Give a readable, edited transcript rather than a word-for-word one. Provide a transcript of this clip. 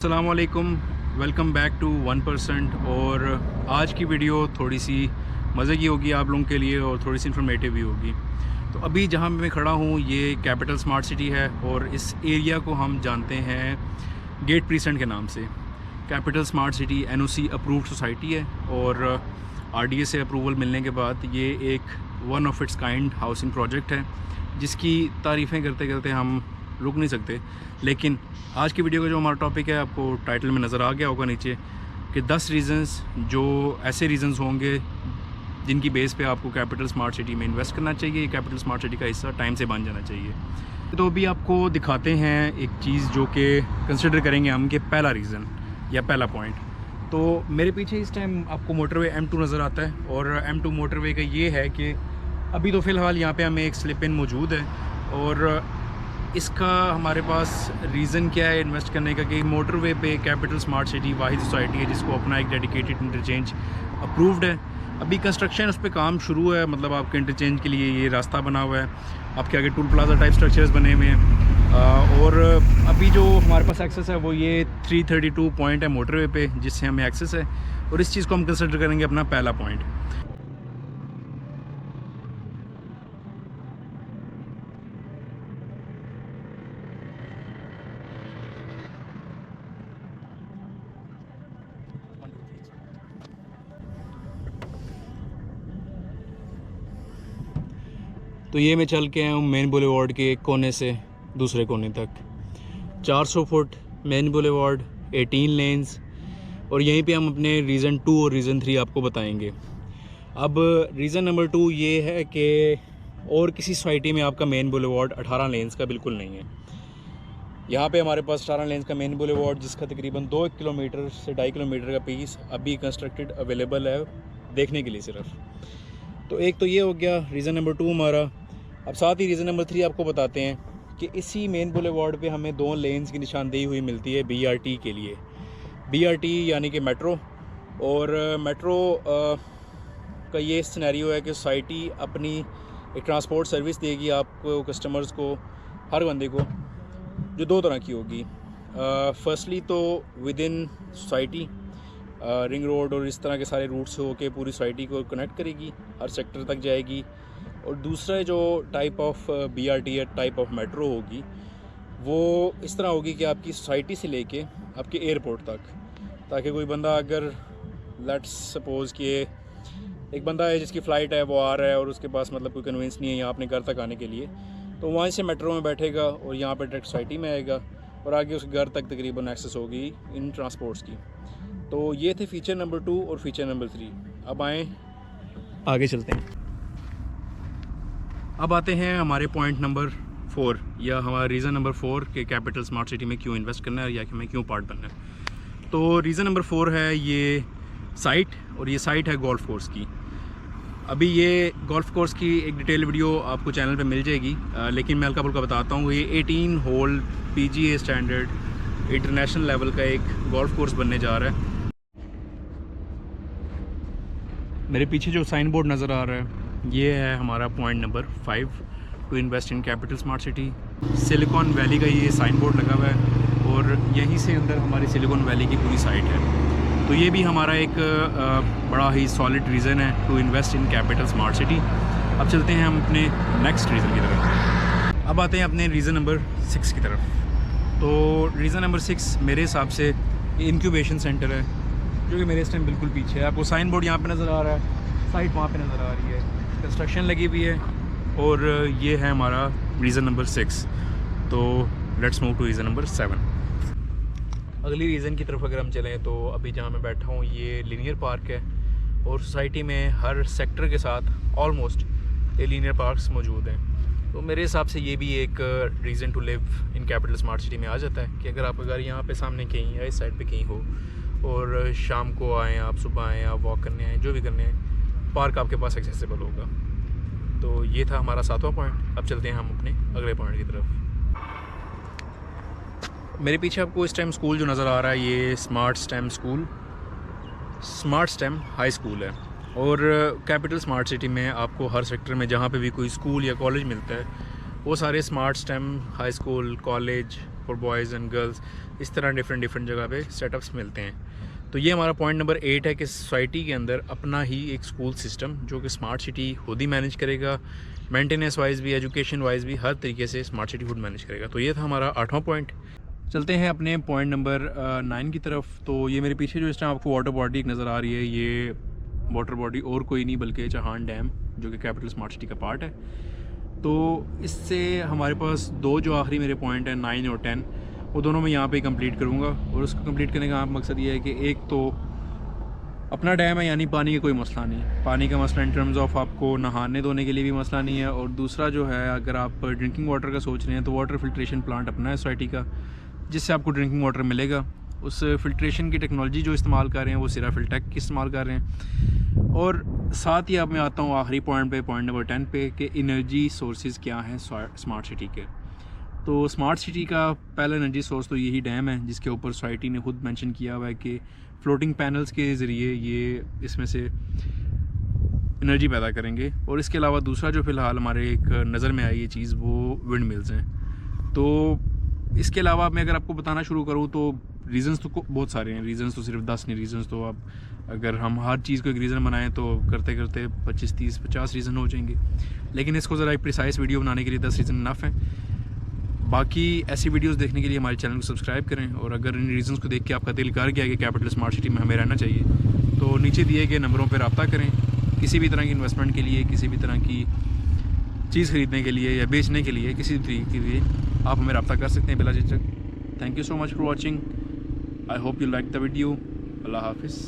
अस्सलामुअलैकुम, welcome back to 1%। और आज की वीडियो थोड़ी सी मज़े की होगी आप लोगों के लिए और थोड़ी सी इन्फॉर्मेटिव भी होगी। तो अभी जहाँ मैं खड़ा हूँ ये कैपिटल स्मार्ट सिटी है और इस एरिया को हम जानते हैं गेट प्रीसेंट के नाम से। Capital smart city NOC approved society है और आरडीए से अप्रूवल मिलने के बाद ये एक one of its kind housing project है जिसकी तारीफ़ें करते करते हम रुक नहीं सकते। लेकिन आज की वीडियो का जो हमारा टॉपिक है आपको टाइटल में नज़र आ गया होगा नीचे कि 10 रीज़न्स जो ऐसे रीज़न्स होंगे जिनकी बेस पे आपको कैपिटल स्मार्ट सिटी में इन्वेस्ट करना चाहिए, कैपिटल स्मार्ट सिटी का हिस्सा टाइम से बन जाना चाहिए। तो अभी आपको दिखाते हैं एक चीज़ जो कि कंसिडर करेंगे हम कि पहला रीज़न या पहला पॉइंट। तो मेरे पीछे इस टाइम आपको मोटरवे M2 नज़र आता है और M2 मोटरवे का ये है कि अभी तो फ़िलहाल यहाँ पे हमें एक स्लिप इन मौजूद है और इसका हमारे पास रीज़न क्या है इन्वेस्ट करने का कि मोटरवे पे कैपिटल स्मार्ट सिटी वाहिद सोसाइटी है जिसको अपना एक डेडिकेटेड इंटरचेंज अप्रूव्ड है। अभी कंस्ट्रक्शन उस पर काम शुरू है, मतलब आपके इंटरचेंज के लिए ये रास्ता बना हुआ है, आपके आगे टूल प्लाजा टाइप स्ट्रक्चर्स बने हुए हैं और अभी जो हमारे पास एक्सेस है वो ये 332 पॉइंट है मोटरवे पे जिससे हमें एक्सेस है और इस चीज़ को हम कंसिडर करेंगे अपना पहला पॉइंट। तो ये मैं चल के आया हूँ मेन बुलेवार्ड के एक कोने से दूसरे कोने तक। 400 फुट मेन बुलेवार्ड, 18 लेन्स और यहीं पे हम अपने रीज़न 2 और रीज़न 3 आपको बताएंगे। अब रीज़न नंबर 2 ये है कि और किसी सोसाइटी में आपका मेन बुलेवार्ड 18 लेन्स का बिल्कुल नहीं है। यहाँ पे हमारे पास 18 लेन्स का मेन बुलेवार्ड जिसका तकरीबन 2 किलोमीटर से 2.5 किलोमीटर का पीस अभी कंस्ट्रक्टेड अवेलेबल है देखने के लिए सिर्फ। तो एक तो ये हो गया रीज़न नंबर 2 हमारा। अब साथ ही रीज़न नंबर 3 आपको बताते हैं कि इसी मेन बुलेवार्ड पे हमें 2 लेन्स की निशानदेही हुई मिलती है BRT के लिए। BRT यानी कि मेट्रो, और मेट्रो का ये सिनेरियो है कि सोसाइटी अपनी एक ट्रांसपोर्ट सर्विस देगी आपको, कस्टमर्स को, हर बंदे को, जो 2 तरह की होगी। फर्स्टली तो with in society ring road और इस तरह के सारे रूट से होके पूरी सोसाइटी को कनेक्ट करेगी, हर सेक्टर तक जाएगी। और दूसरा जो टाइप ऑफ BRT या टाइप ऑफ मेट्रो होगी वो इस तरह होगी कि आपकी सोसाइटी से लेके आपके एयरपोर्ट तक, ताकि कोई बंदा अगर लेट्स सपोज़ कि एक बंदा है जिसकी फ़्लाइट है वो आ रहा है और उसके पास मतलब कोई कन्वींस नहीं है यहाँ अपने घर तक आने के लिए, तो वहाँ से मेट्रो में बैठेगा और यहाँ पर डायरेक्ट सोसाइटी में आएगा और आगे उसके घर तक तकरीबन एक्सेस होगी इन ट्रांसपोर्ट्स की। तो ये थे फीचर नंबर 2 और फीचर नंबर 3। अब आएँ आगे चलते हैं। अब आते हैं हमारे पॉइंट नंबर 4 या हमारा रीज़न नंबर 4 के कैपिटल स्मार्ट सिटी में क्यों इन्वेस्ट करना है या कि हमें क्यों पार्ट बनना है। तो रीज़न नंबर 4 है ये साइट, और ये साइट है गोल्फ कोर्स की। अभी ये गोल्फ कोर्स की एक डिटेल वीडियो आपको चैनल पे मिल जाएगी, लेकिन मैं हल्का फुल्का बताता हूँ। ये 18 hole PGA standard international level का एक गोल्फ कोर्स बनने जा रहा है। मेरे पीछे जो साइन बोर्ड नज़र आ रहा है ये है हमारा point number 5 to invest in capital smart city. Silicon Valley का ये साइन बोर्ड लगा हुआ है और यहीं से अंदर हमारी सिलिकॉन वैली की पूरी साइट है। तो ये भी हमारा एक बड़ा ही सॉलिड रीज़न है to invest in capital smart city. अब चलते हैं हम अपने नेक्स्ट रीज़न की तरफ। अब आते हैं अपने रीज़न नंबर 6 की तरफ। तो रीज़न नंबर 6 मेरे हिसाब से इंक्यूबेशन सेंटर है जो कि मेरे इस टाइम बिल्कुल पीछे है। आपको साइन बोर्ड यहाँ पे नज़र आ रहा है, साइट वहाँ पे नज़र आ रही है, कंस्ट्रक्शन लगी हुई है और ये है हमारा रीज़न नंबर 6। तो let's move to reason number 7। अगली रीज़न की तरफ अगर हम चलें तो अभी जहाँ मैं बैठा हूँ ये लीनियर पार्क है और सोसाइटी में हर सेक्टर के साथ ऑलमोस्ट ये लीनियर पार्क्स मौजूद हैं। तो मेरे हिसाब से ये भी एक reason to live in capital smart city में आ जाता है कि अगर आपका घर यहाँ पे सामने कहीं या इस साइड पे कहीं हो और शाम को आएँ, आप सुबह आएँ, आप वॉक करने आएँ, जो भी करने आएँ, पार्क आपके पास एक्सेसिबल होगा। तो ये था हमारा 7वां पॉइंट। अब चलते हैं हम अपने अगले पॉइंट की तरफ। मेरे पीछे आपको इस टाइम स्कूल जो नज़र आ रहा है ये smart stem school, smart stem high school है। और कैपिटल स्मार्ट सिटी में आपको हर सेक्टर में जहाँ पे भी कोई स्कूल या कॉलेज मिलता है वो सारे smart stem high school, college for boys and girls, इस तरह डिफरेंट जगह पे सेटअप्स मिलते हैं। तो ये हमारा पॉइंट नंबर 8 है कि सोसाइटी के अंदर अपना ही एक स्कूल सिस्टम जो कि स्मार्ट सिटी खुद ही मैनेज करेगा, मेंटेनेंस वाइज भी, एजुकेशन वाइज भी, हर तरीके से स्मार्ट सिटी खुद मैनेज करेगा। तो ये था हमारा 8वां पॉइंट। चलते हैं अपने पॉइंट नंबर 9 की तरफ। तो ये मेरे पीछे जो इस टाइम आपको वाटर बॉडी नज़र आ रही है, ये वाटर बॉडी और कोई नहीं बल्कि चौहान डैम, जो कि कैपिटल स्मार्ट सिटी का पार्ट है। तो इससे हमारे पास 2 जो आखिरी मेरे पॉइंट हैं 9 और 10, वो दोनों मैं यहाँ पे कंप्लीट करूँगा। और उसको कंप्लीट करने का मकसद ये है कि एक तो अपना डैम है, यानी पानी का कोई मसला नहीं, पानी का मसला इन टर्म्स ऑफ आपको नहाने धोने के लिए भी मसला नहीं है। और दूसरा जो है, अगर आप ड्रिंकिंग वाटर का सोच रहे हैं तो वाटर फिल्ट्रेशन प्लांट अपना है सोसाइटी का, जिससे आपको ड्रिंकिंग वाटर मिलेगा। उस फिल्ट्रेशन की टेक्नोलॉजी जो इस्तेमाल कर रहे हैं वो सिरा फिल्टेक की इस्तेमाल कर रहे हैं। और साथ ही अब मैं आता हूँ आखिरी पॉइंट पे, पॉइंट नंबर 10 पे, कि एनर्जी सोर्सेज क्या हैं स्मार्ट सिटी के। तो स्मार्ट सिटी का पहला एनर्जी सोर्स तो यही डैम है, जिसके ऊपर सोसाइटी ने खुद मेंशन किया हुआ है कि फ्लोटिंग पैनल्स के ज़रिए ये इसमें से एनर्जी पैदा करेंगे। और इसके अलावा दूसरा जो फ़िलहाल हमारे एक नज़र में आई ये चीज़, वो विंड मिल्स हैं। तो इसके अलावा मैं अगर आपको बताना शुरू करूँ तो रीज़न्स तो बहुत सारे हैं, रीज़न्स तो सिर्फ 10 नहीं, रीज़न्स तो अब अगर हम हर चीज़ को एक रीज़न बनाएं तो करते करते 25, 30, 50 रीज़न हो जाएंगे। लेकिन इसको ज़रा एक प्रिसाइज वीडियो बनाने के लिए 10 रीज़न इनफ हैं। बाकी ऐसी वीडियोस देखने के लिए हमारे चैनल को सब्सक्राइब करें। और अगर इन रीज़न्स को देख के आपका दिल कर गया कि कैपिटल स्मार्ट सिटी में हमें रहना चाहिए, तो नीचे दिए गए नंबरों पर रब्ता करें। किसी भी तरह की इन्वेस्टमेंट के लिए, किसी भी तरह की चीज़ ख़रीदने के लिए या बेचने के लिए, किसी भी तरीके के लिए आप हमें रब्ता कर सकते हैं बिला झिझक। Thank you so much for watching. I hope you like the video. अल्लाह हाफिज़।